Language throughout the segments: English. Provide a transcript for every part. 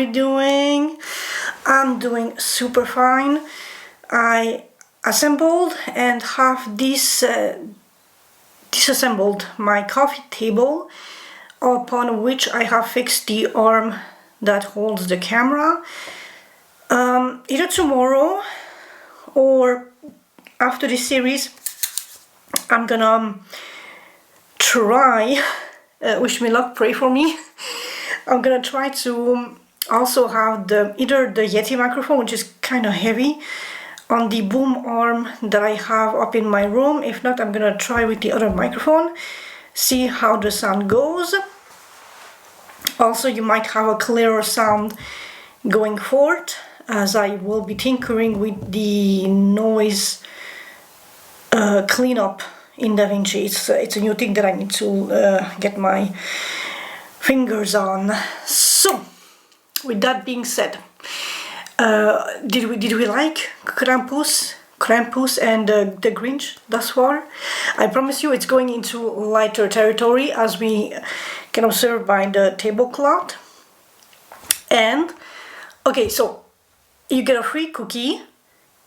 you doing? I'm doing super fine. I assembled and have disassembled my coffee table, upon which I have fixed the arm that holds the camera. Either tomorrow or after this series, I'm gonna try, wish me luck, pray for me. I'm gonna try to also have either the Yeti microphone, which is kind of heavy, on the boom arm that I have up in my room. If not, I'm gonna try with the other microphone, see how the sound goes. Also, you might have a clearer sound going forward, as I will be tinkering with the noise cleanup in DaVinci. It's a new thing that I need to get my fingers on. So, with that being said, did we like Krampus and the Grinch thus far? I promise you it's going into lighter territory, as we can observe by the tablecloth. And okay, so you get a free cookie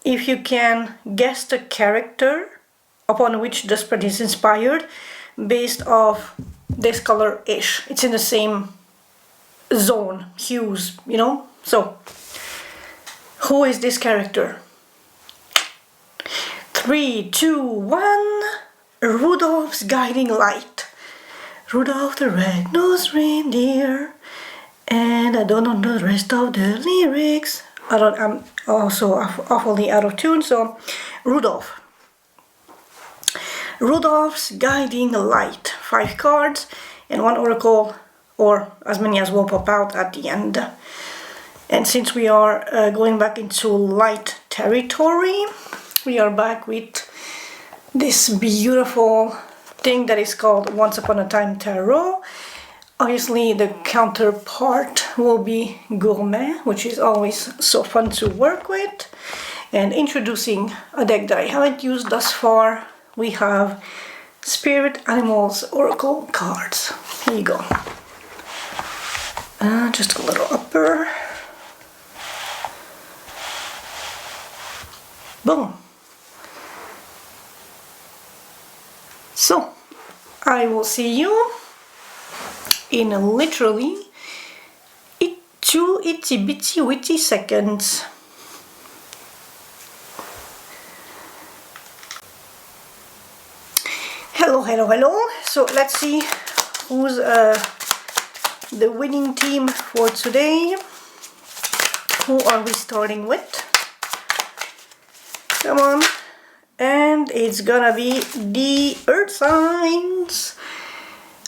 if you can guess the character upon which the spread is inspired based off this color-ish. It's in the same zone, hues, you know? So, who is this character? 3, 2, 1. Rudolph's guiding light. Rudolph the red-nosed reindeer. And I don't know the rest of the lyrics. I'm also awfully out of tune, so Rudolph. Rudolph's guiding light. 5 cards and 1 oracle, or as many as will pop out at the end. And since we are going back into light territory, we are back with this beautiful thing that is called Once Upon a Time Tarot. Obviously the counterpart will be Gourmet, which is always so fun to work with. And introducing a deck that I haven't used thus far, we have Spirit Animals Oracle cards. Here you go. Just a little upper. Boom. So, I will see you in literally 2 itty bitty witty seconds. Hello. So let's see who's the winning team for today. Who are we starting with? Come on. And it's gonna be the Earth signs.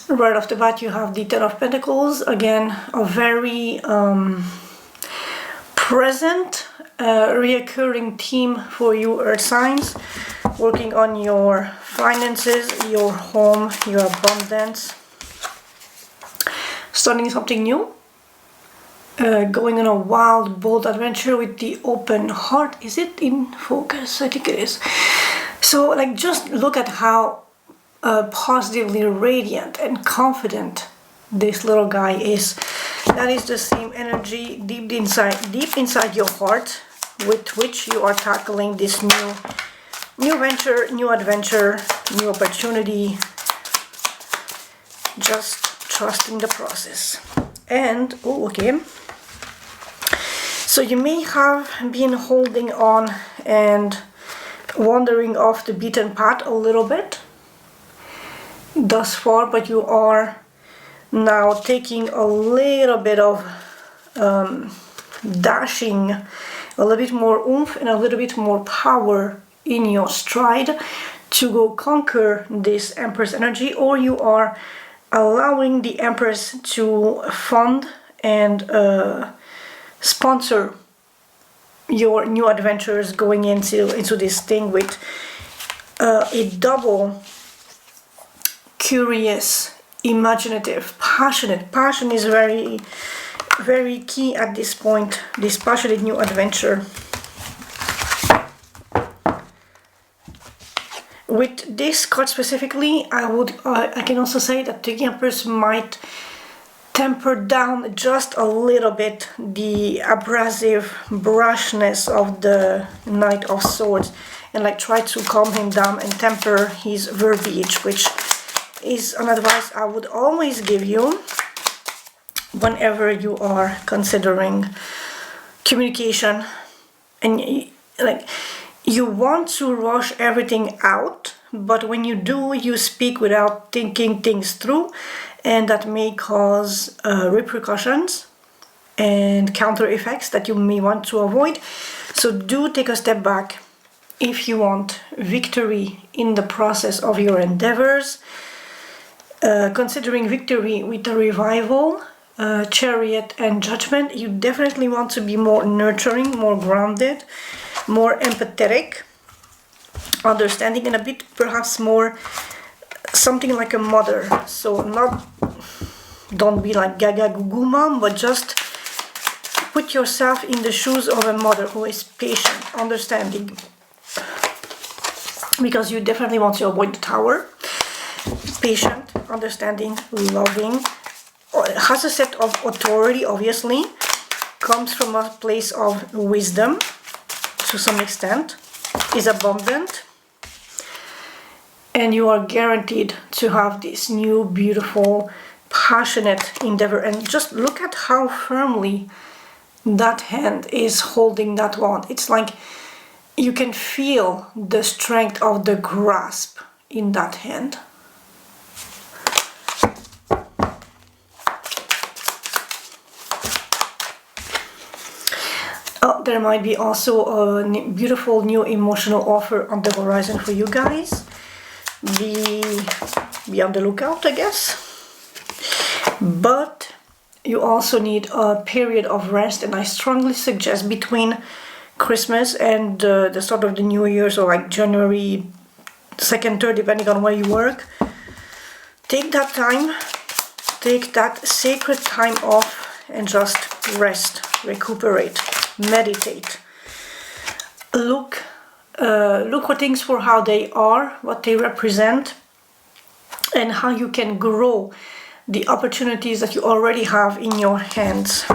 Right off the bat, you have the Ten of Pentacles. Again, a very present, reoccurring theme for you Earth signs. Working on your finances, your home, your abundance. Starting something new. Going on a wild, bold adventure with the open heart. Is it in focus? I think it is. So, like, just look at how positively radiant and confident this little guy is. That is the same energy deep inside your heart with which you are tackling this new venture, new adventure, new opportunity. Just trusting the process. And oh, okay. So you may have been holding on and wandering off the beaten path a little bit thus far, but you are now taking a little bit of dashing, a little bit more oomph and a little bit more power in your stride to go conquer this Empress energy, or you are allowing the Empress to fund and sponsor your new adventures, going into this thing with a double curious, imaginative, passionate. Passion is very, very key at this point, this passionate new adventure. With this card specifically, I can also say that the Empress might temper down just a little bit the abrasive brushness of the Knight of Swords, and like try to calm him down and temper his verbiage, which is an advice I would always give you whenever you are considering communication. And like, you want to rush everything out, but when you do, you speak without thinking things through, and that may cause repercussions and counter effects that you may want to avoid. So do take a step back if you want victory in the process of your endeavors. Considering victory with a revival, Chariot and Judgment, you definitely want to be more nurturing, more grounded, more empathetic, understanding, and a bit perhaps more something like a mother. So don't be like gaga goo goo mom, but just put yourself in the shoes of a mother who is patient, understanding, because you definitely want to avoid the Tower. Patient, understanding, loving, has a set of authority, obviously, comes from a place of wisdom to some extent, is abundant, and you are guaranteed to have this new, beautiful, passionate endeavor. And just look at how firmly that hand is holding that wand. It's like you can feel the strength of the grasp in that hand. Oh, there might be also a beautiful new emotional offer on the horizon for you guys. Be on the lookout, I guess. But you also need a period of rest, and I strongly suggest between Christmas and the start of the New Year, so like January 2nd, 3rd, depending on where you work. Take that time, take that sacred time off and just rest, recuperate, meditate. Look at things for how they are, what they represent, and how you can grow the opportunities that you already have in your hands.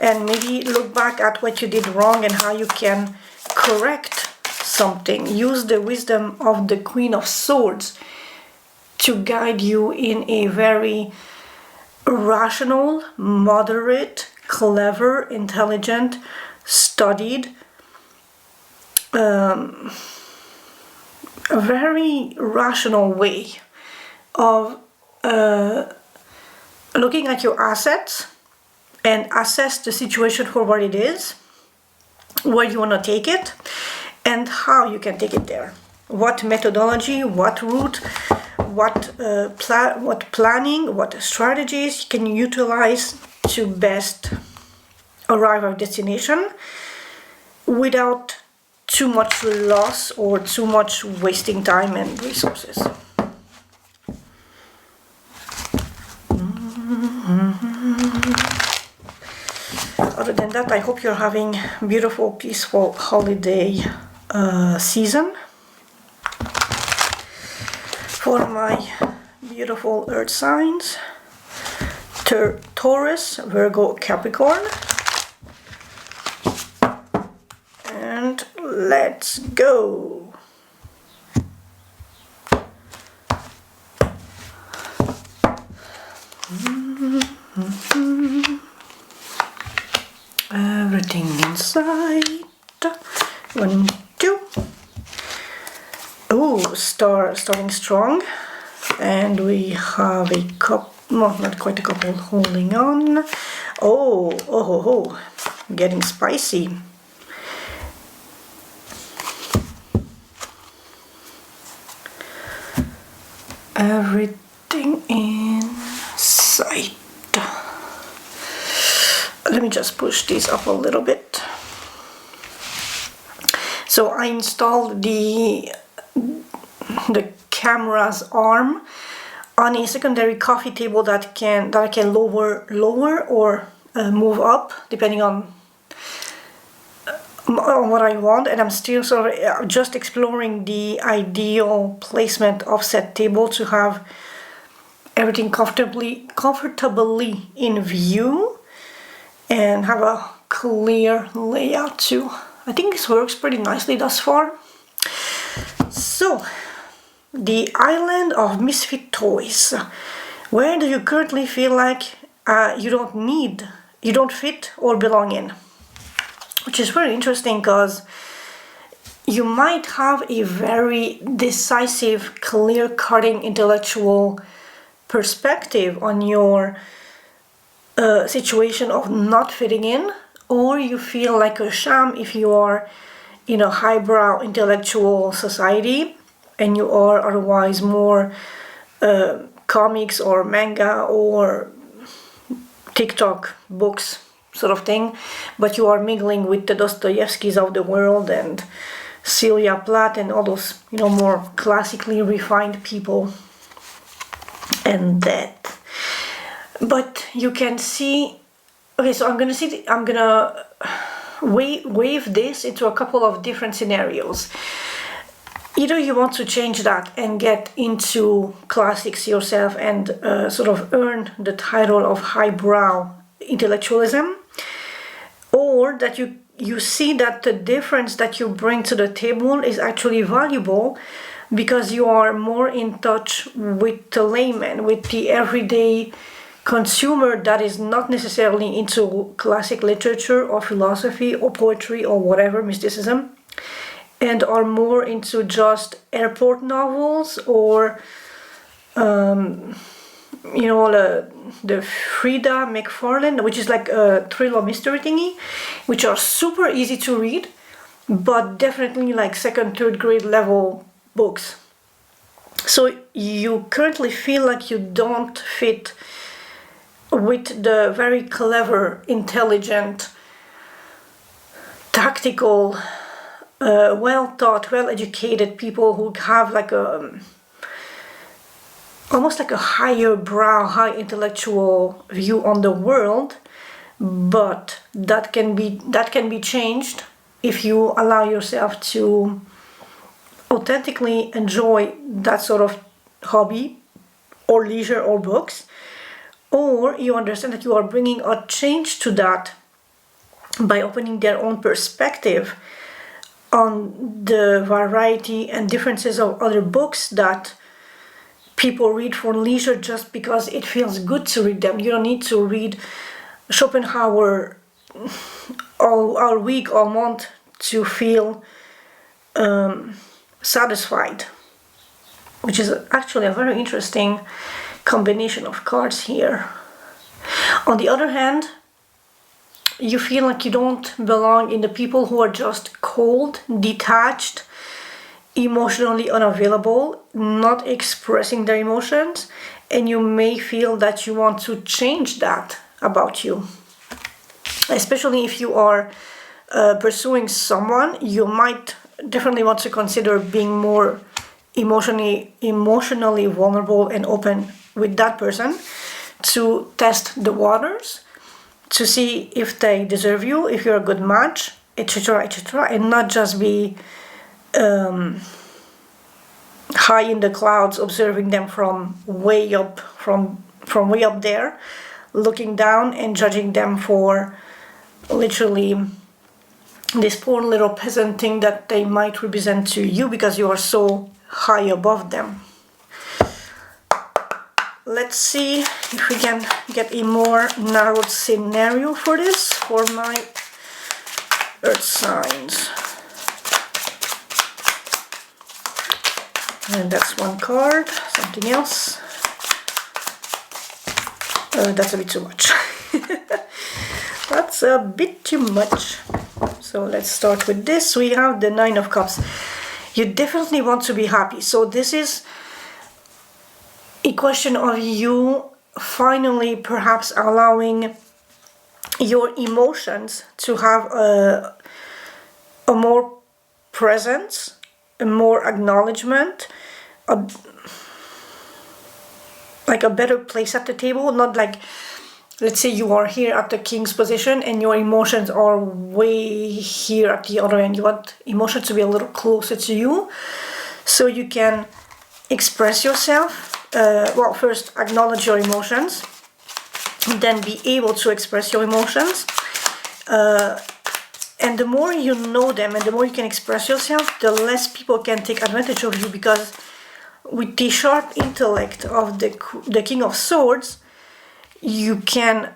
And maybe look back at what you did wrong and how you can correct something. Use the wisdom of the Queen of Swords to guide you in a very rational, moderate, clever, intelligent, studied, a very rational way of looking at your assets and assess the situation for what it is, where you want to take it, and how you can take it there. What methodology, what route, what planning, what strategies can you utilize to best arrive at destination without too much loss or too much wasting time and resources. Other than that, I hope you're having beautiful, peaceful holiday season. For my beautiful earth signs, Taurus, Virgo, Capricorn. And let's go. Everything inside. 1, 2. Oh, starting strong. And we have a couple, no, not quite a couple, holding on. Oh, getting spicy. Everything in sight. Let me just push these up a little bit. So I installed the camera's arm on a secondary coffee table that I can lower or move up depending on what I want, and I'm still sort of just exploring the ideal placement of said table to have everything comfortably in view and have a clear layout too. I think this works pretty nicely thus far. So, the island of misfit toys. Where do you currently feel like you don't fit or belong in? Which is very interesting because you might have a very decisive, clear-cutting intellectual perspective on your situation of not fitting in, or you feel like a sham if you are in a highbrow intellectual society and you are otherwise more comics or manga or TikTok books sort of thing, but you are mingling with the Dostoevskys of the world and Sylvia Plath and all those, more classically refined people and that. But you can see, okay, so I'm gonna wave this into a couple of different scenarios. Either you want to change that and get into classics yourself and sort of earn the title of highbrow intellectualism, or that you see that the difference that you bring to the table is actually valuable because you are more in touch with the layman, with the everyday consumer that is not necessarily into classic literature or philosophy or poetry or whatever, mysticism, and are more into just airport novels or the Frida McFarlane, which is like a thriller mystery thingy, which are super easy to read, but definitely like second, third grade level books. So you currently feel like you don't fit with the very clever, intelligent, tactical, well-taught, well-educated people who have like almost like a higher brow, high intellectual view on the world, but that can be changed if you allow yourself to authentically enjoy that sort of hobby or leisure or books, or you understand that you are bringing a change to that by opening their own perspective on the variety and differences of other books that people read for leisure just because it feels good to read them. You don't need to read Schopenhauer all week, all month to feel satisfied, which is actually a very interesting combination of cards here. On the other hand, you feel like you don't belong in the people who are just cold, detached, emotionally unavailable, not expressing their emotions, and you may feel that you want to change that about you. Especially if you are pursuing someone, you might definitely want to consider being more emotionally vulnerable and open with that person to test the waters, to see if they deserve you, if you're a good match, etc., etc., and not just be high in the clouds, observing them from way up there, looking down and judging them for literally this poor little peasant thing that they might represent to you because you are so high above them. Let's see if we can get a more narrowed scenario for this, for my earth signs. And that's one card. Something else. That's a bit too much. That's a bit too much. So let's start with this. We have the Nine of Cups. You definitely want to be happy. So this is a question of you finally perhaps allowing your emotions to have a more presence, a more acknowledgement, like a better place at the table. Not like, let's say you are here at the king's position and your emotions are way here at the other end. You want emotions to be a little closer to you so you can express yourself well, first acknowledge your emotions, then be able to express your emotions. And the more you know them and the more you can express yourself, the less people can take advantage of you, because with the sharp intellect of the King of Swords, you can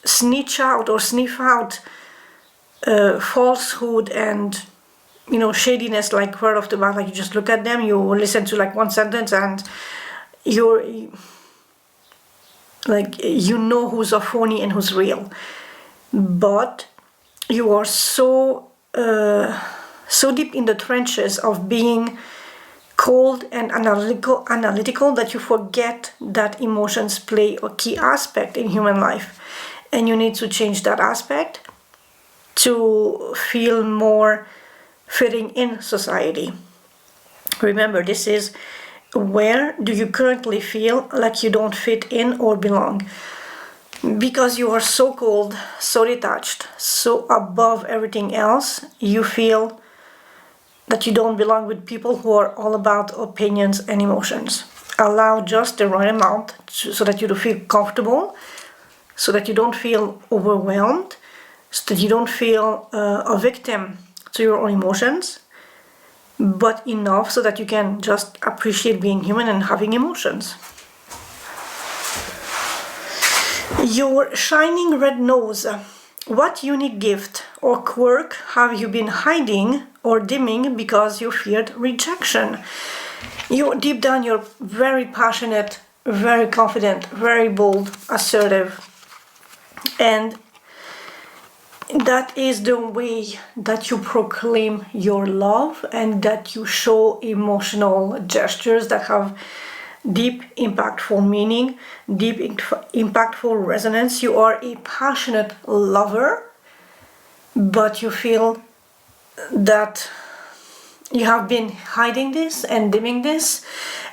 snitch out or sniff out falsehood and, you know, shadiness, like right off the bat. Like, you just look at them, you listen to like one sentence, and you're like, you know who's a phony and who's real. But you are so deep in the trenches of being cold and analytical that you forget that emotions play a key aspect in human life, and you need to change that aspect to feel more fitting in society. Remember, this is where do you currently feel like you don't fit in or belong, because you are so cold, so detached, so above everything else. You feel that you don't belong with people who are all about opinions and emotions. Allow just the right amount so that you feel comfortable, so that you don't feel overwhelmed, so that you don't feel a victim to your own emotions, but enough so that you can just appreciate being human and having emotions. Your shining red nose. What unique gift or quirk have you been hiding or dimming because you feared rejection? You, deep down, you're very passionate, very confident, very bold, assertive, and that is the way that you proclaim your love, and that you show emotional gestures that have deep impactful meaning, deep impactful resonance. You are a passionate lover, but you feel that you have been hiding this and dimming this,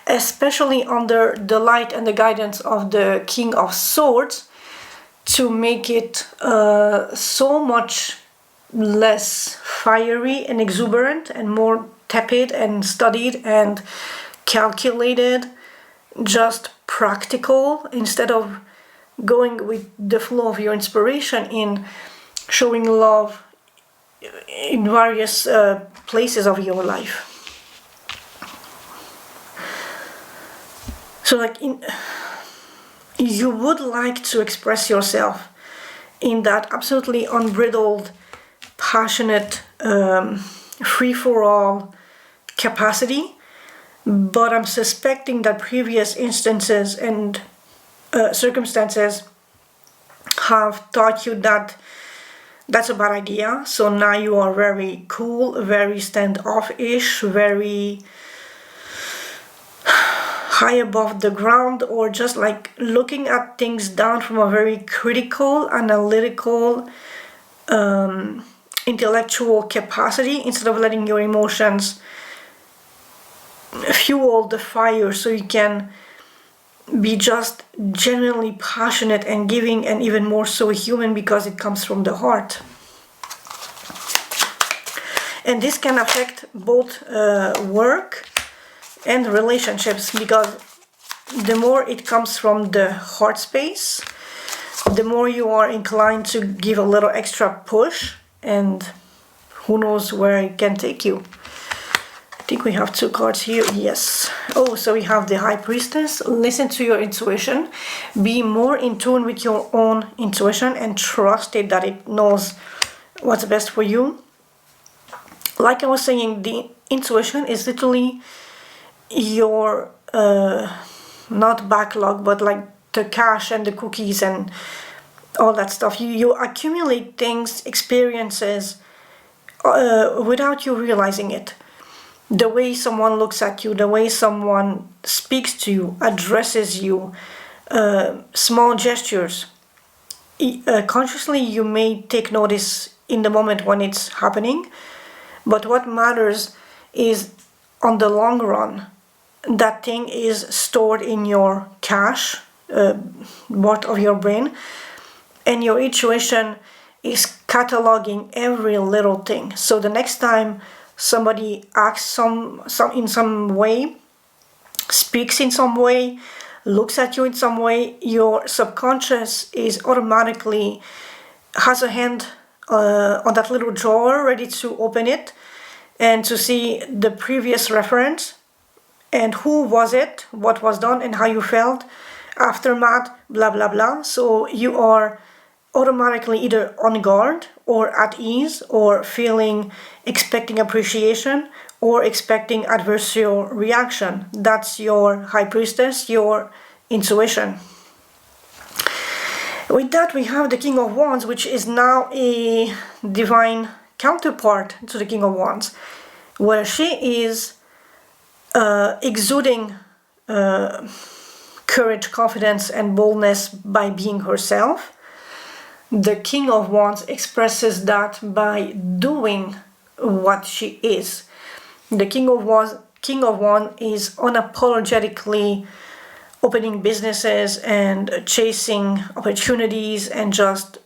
especially under the light and the guidance of the King of Swords, to make it so much less fiery and exuberant and more tepid and studied and calculated, just practical, instead of going with the flow of your inspiration in showing love in various places of your life. So like you would like to express yourself in that absolutely unbridled, passionate, free-for-all capacity, but I'm suspecting that previous instances and circumstances have taught you that that's a bad idea. So now you are very cool, very standoffish, very high above the ground, or just like looking at things down from a very critical, analytical, intellectual capacity, instead of letting your emotions fuel the fire so you can be just genuinely passionate and giving, and even more so human, because it comes from the heart. And this can affect both work and relationships, because the more it comes from the heart space, the more you are inclined to give a little extra push, and who knows where it can take you. I think we have two cards here. Yes. Oh, so we have the High Priestess. Listen to your intuition. Be more in tune with your own intuition and trust it that it knows what's best for you. Like I was saying, the intuition is literally your not backlog, but like the cash and the cookies and all that stuff. You accumulate things, experiences, without you realizing it. The way someone looks at you, the way someone speaks to you, addresses you, small gestures. Consciously you may take notice in the moment when it's happening, but what matters is on the long run, that thing is stored in your cache, part of your brain, and your intuition is cataloging every little thing. So the next time somebody acts in some way, speaks in some way, looks at you in some way, your subconscious is automatically has a hand on that little drawer ready to open it and to see the previous reference and who was it, what was done, and how you felt, aftermath, blah blah blah. So you are automatically either on guard or at ease or expecting appreciation or expecting adversarial reaction. That's your high priestess, your intuition. With that, we have the King of Wands, which is now a divine counterpart to the King of Wands, where she is exuding courage, confidence, and boldness by being herself. The King of Wands expresses that by doing what she is. The King of Wands is unapologetically opening businesses and chasing opportunities and just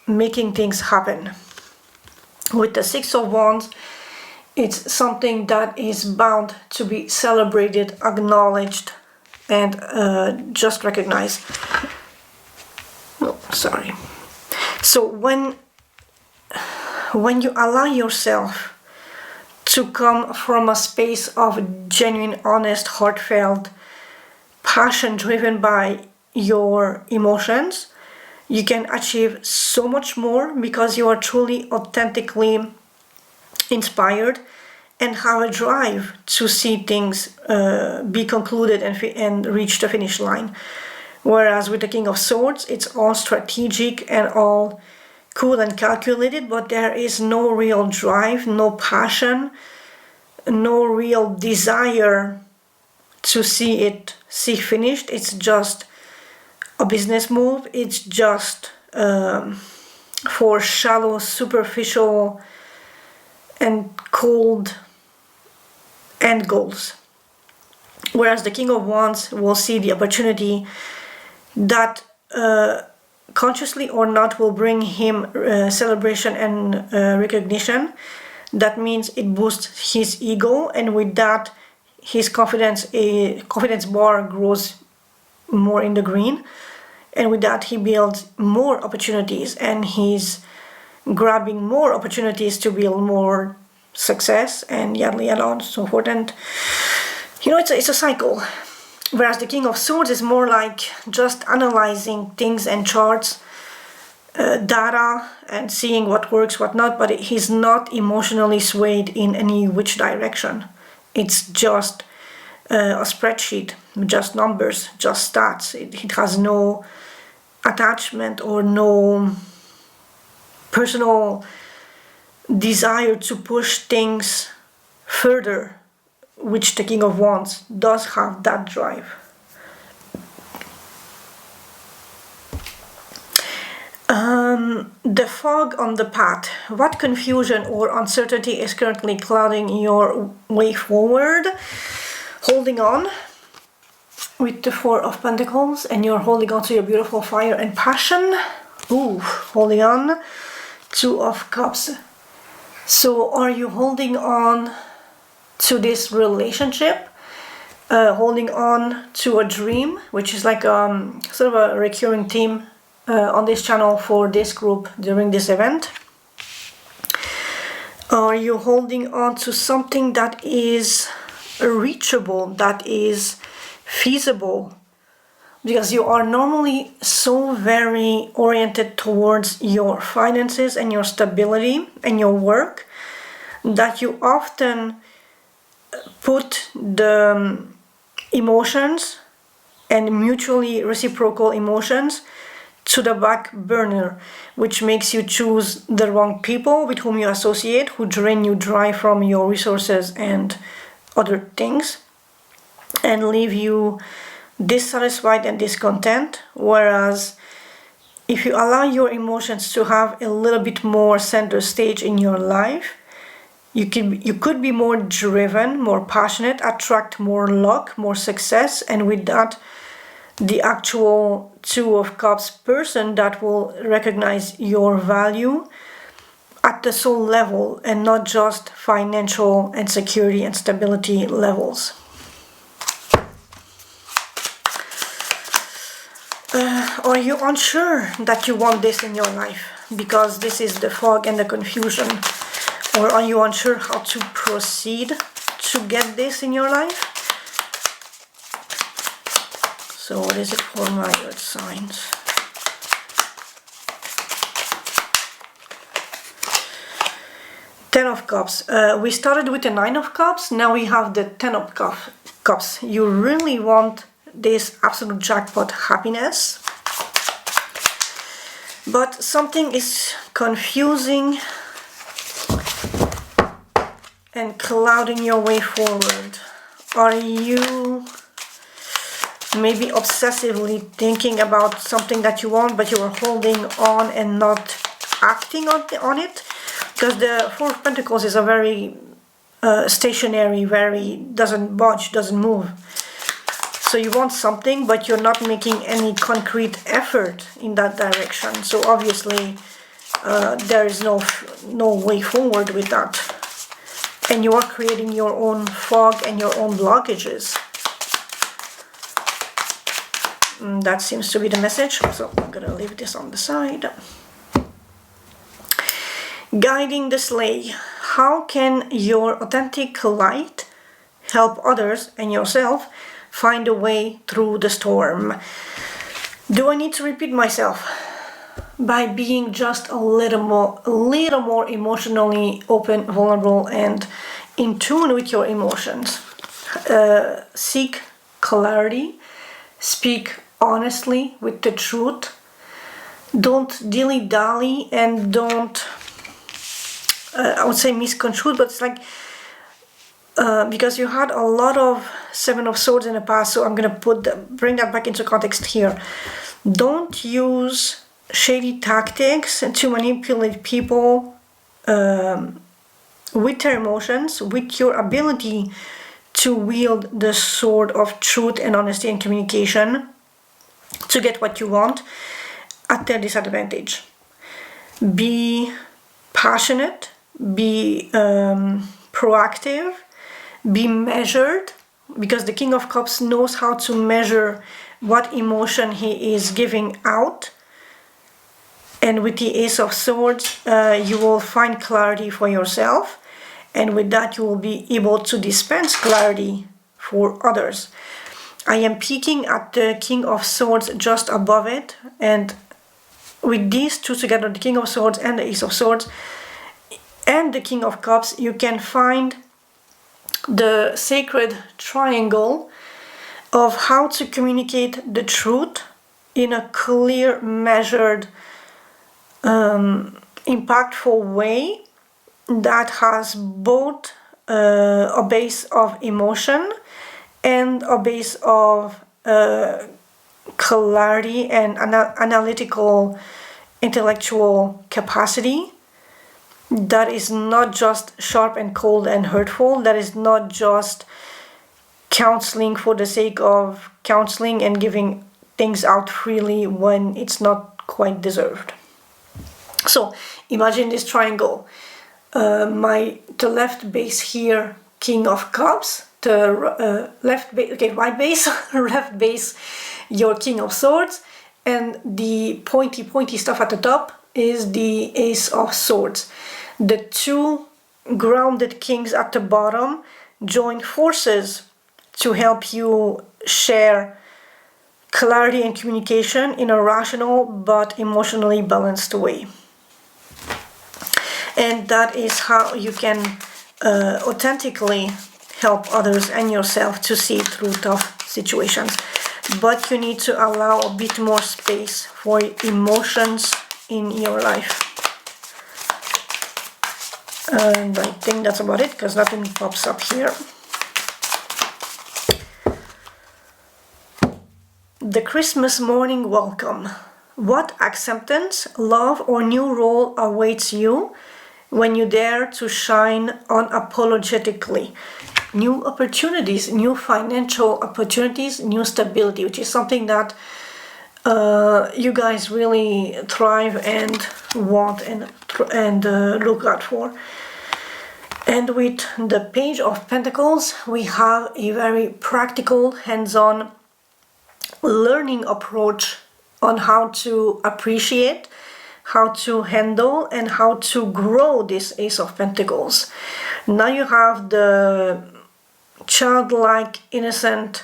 making things happen. With the Six of Wands, it's something that is bound to be celebrated, acknowledged, and just recognized. Oh, sorry. So when you allow yourself to come from a space of genuine, honest, heartfelt passion driven by your emotions, you can achieve so much more because you are truly, authentically inspired and have a drive to see things be concluded and reach the finish line. Whereas with the King of Swords, it's all strategic and all cool and calculated, but there is no real drive, no passion, no real desire to see finished. It's just a business move. It's just for shallow, superficial, and cold end goals. Whereas the King of Wands will see the opportunity that consciously or not will bring him celebration and recognition. That means it boosts his ego, and with that his confidence bar grows more in the green, and with that he builds more opportunities and he's grabbing more opportunities to build more success and yada yada and so forth. And it's a cycle. Whereas the King of Swords is more like just analyzing things and charts, data, and seeing what works, what not, but he's not emotionally swayed in any which direction. It's just a spreadsheet, just numbers, just stats. It has no attachment or no personal desire to push things further, which the King of Wands does have that drive. The fog on the path. What confusion or uncertainty is currently clouding your way forward? Holding on with the Four of Pentacles, and you're holding on to your beautiful fire and passion. Ooh, holding on. Two of Cups. So are you holding on to this relationship? Holding on to a dream, which is like sort of a recurring theme on this channel for this group during this event? Are you holding on to something that is reachable, that is feasible? Because you are normally so very oriented towards your finances and your stability and your work that you often put the emotions and mutually reciprocal emotions to the back burner, which makes you choose the wrong people with whom you associate, who drain you dry from your resources and other things, and leave you dissatisfied and discontent. Whereas if you allow your emotions to have a little bit more center stage in your life, you could be more driven, more passionate, attract more luck, more success, and with that the actual Two of Cups person that will recognize your value at the soul level and not just financial and security and stability levels. are you unsure that you want this in your life? Because this is the fog and the confusion. Or are you unsure how to proceed to get this in your life? So what is it for my earth signs? Ten of Cups. We started with the Nine of Cups. Now we have the Ten of Cups. You really want this absolute jackpot happiness. But something is confusing and clouding your way forward. Are you maybe obsessively thinking about something that you want, but you are holding on and not acting on it? Because the Four of Pentacles is a very stationary, very doesn't budge, doesn't move. So you want something, but you're not making any concrete effort in that direction. So obviously there is no way forward with that. And you are creating your own fog and your own blockages. That seems to be the message. So I'm gonna leave this on the side. Guiding the sleigh. How can your authentic light help others and yourself find a way through the storm? Do I need to repeat myself? By being just a little more emotionally open, vulnerable, and in tune with your emotions. Seek clarity. Speak honestly with the truth. Don't dilly-dally and don't, I would say misconstrue, but it's like, because you had a lot of Seven of Swords in the past, so I'm gonna bring that back into context here. Don't use shady tactics to manipulate people with their emotions, with your ability to wield the sword of truth and honesty and communication to get what you want at their disadvantage. Be passionate, be proactive, be measured, because the King of Cups knows how to measure what emotion he is giving out. And with the Ace of Swords, you will find clarity for yourself. And with that, you will be able to dispense clarity for others. I am peeking at the King of Swords just above it. And with these two together, the King of Swords and the Ace of Swords, and the King of Cups, you can find the sacred triangle of how to communicate the truth in a clear, measured, impactful way that has both a base of emotion and a base of clarity and analytical, intellectual capacity. That is not just sharp and cold and hurtful. That is not just counseling for the sake of counseling and giving things out freely when it's not quite deserved. So imagine this triangle. The left base here, King of Cups. The right base, left base, your King of Swords, and the pointy stuff at the top is the Ace of Swords. The two grounded kings at the bottom join forces to help you share clarity and communication in a rational but emotionally balanced way. And that is how you can authentically help others and yourself to see through tough situations. But you need to allow a bit more space for emotions in your life. And I think that's about it, because nothing pops up here. The Christmas morning welcome. What acceptance, love, or new role awaits you when you dare to shine unapologetically? New opportunities, new financial opportunities, new stability, which is something that you guys really thrive and want and look out for. And with the Page of Pentacles, we have a very practical, hands-on learning approach on how to appreciate, how to handle, and how to grow this Ace of Pentacles. Now you have the childlike, innocent,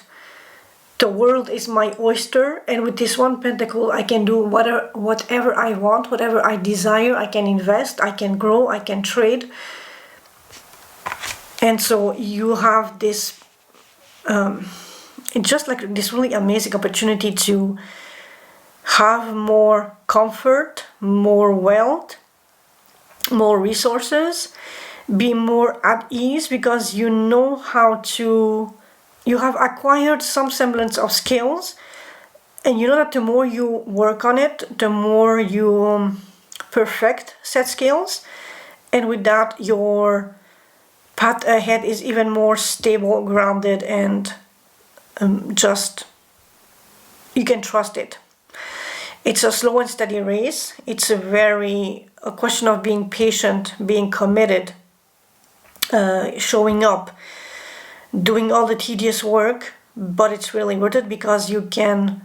the world is my oyster, and with this one pentacle I can do whatever I want, whatever I desire. I can invest, I can grow, I can trade. And so you have this it's just like this really amazing opportunity to have more comfort, more wealth, more resources, be more at ease, because you know how to, you have acquired some semblance of skills, and you know that the more you work on it, the more you perfect said skills, and with that your path ahead is even more stable, grounded, and just you can trust it. It's a slow and steady race. It's a question of being patient, being committed, showing up, doing all the tedious work, but it's really worth it because you can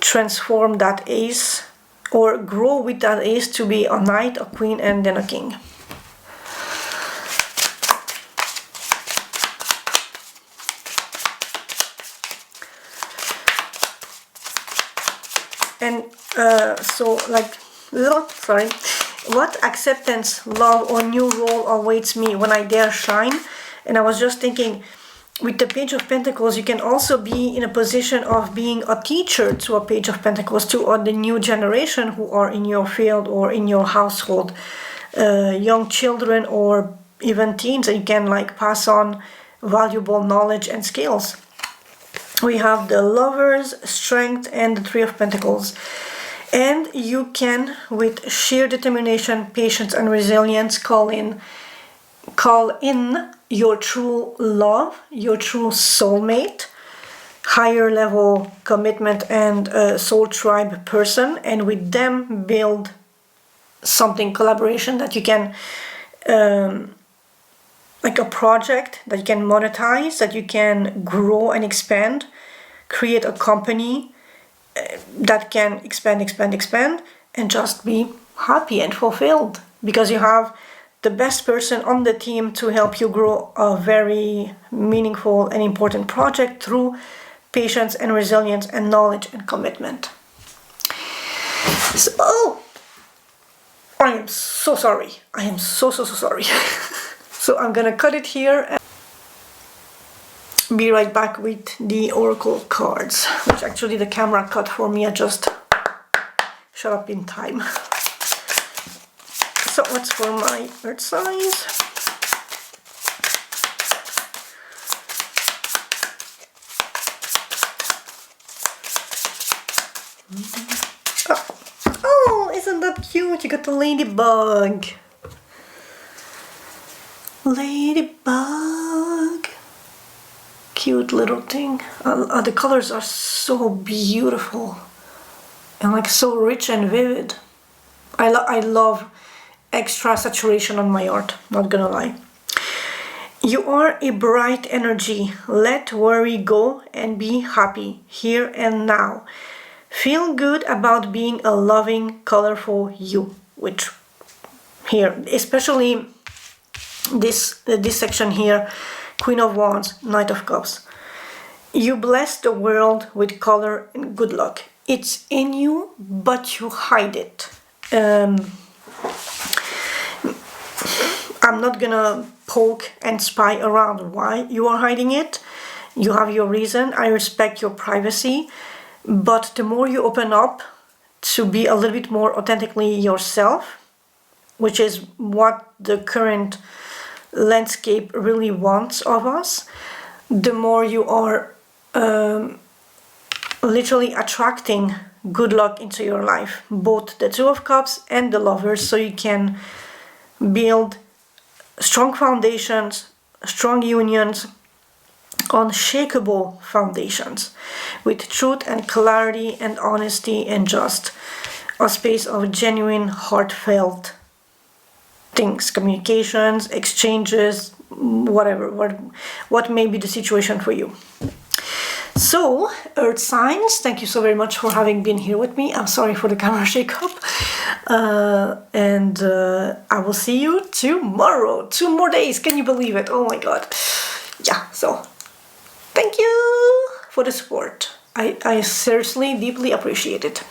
transform that ace or grow with that ace to be a knight, a queen, and then a king. And so like, sorry, what acceptance, love, or new role awaits me when I dare shine? And I was just thinking, with the Page of Pentacles, you can also be in a position of being a teacher to a Page of Pentacles, to or the new generation who are in your field or in your household, young children or even teens, and you can like pass on valuable knowledge and skills. We have the Lovers, Strength, and the Three of Pentacles. And you can, with sheer determination, patience, and resilience, call in your true love, your true soulmate, higher level commitment and soul tribe person, and with them build something, collaboration that you can, like a project that you can monetize, that you can grow and expand, create a company that can expand, and just be happy and fulfilled, because you have the best person on the team to help you grow a very meaningful and important project through patience and resilience and knowledge and commitment. So, I am so sorry. I am so sorry. So I'm gonna cut it here and be right back with the oracle cards, which actually the camera cut for me. I just shut up in time. So what's for my earth signs? Oh, isn't that cute? You got the ladybug. Ladybug. Cute little thing. The colors are so beautiful and like so rich and vivid. I love extra saturation on my art, not gonna lie. You are a bright energy. Let worry go and be happy here and now. Feel good about being a loving, colorful you. Which here, especially this section here, Queen of Wands, Knight of Cups. You bless the world with color and good luck. It's in you, but you hide it. I'm not gonna poke and spy around why you are hiding it. You have your reason. I respect your privacy, but the more you open up to be a little bit more authentically yourself, which is what the current landscape really wants of us, the more you are literally attracting good luck into your life, both the Two of Cups and the Lovers, so you can build strong foundations, strong unions, unshakable foundations with truth and clarity and honesty, and just a space of genuine, heartfelt things, communications, exchanges, whatever, what may be the situation for you. So, Earth signs, thank you so very much for having been here with me. I'm sorry for the camera shake-up. And I will see you tomorrow. 2 more days, can you believe it? Oh my god. Yeah, so thank you for the support. I seriously deeply appreciate it.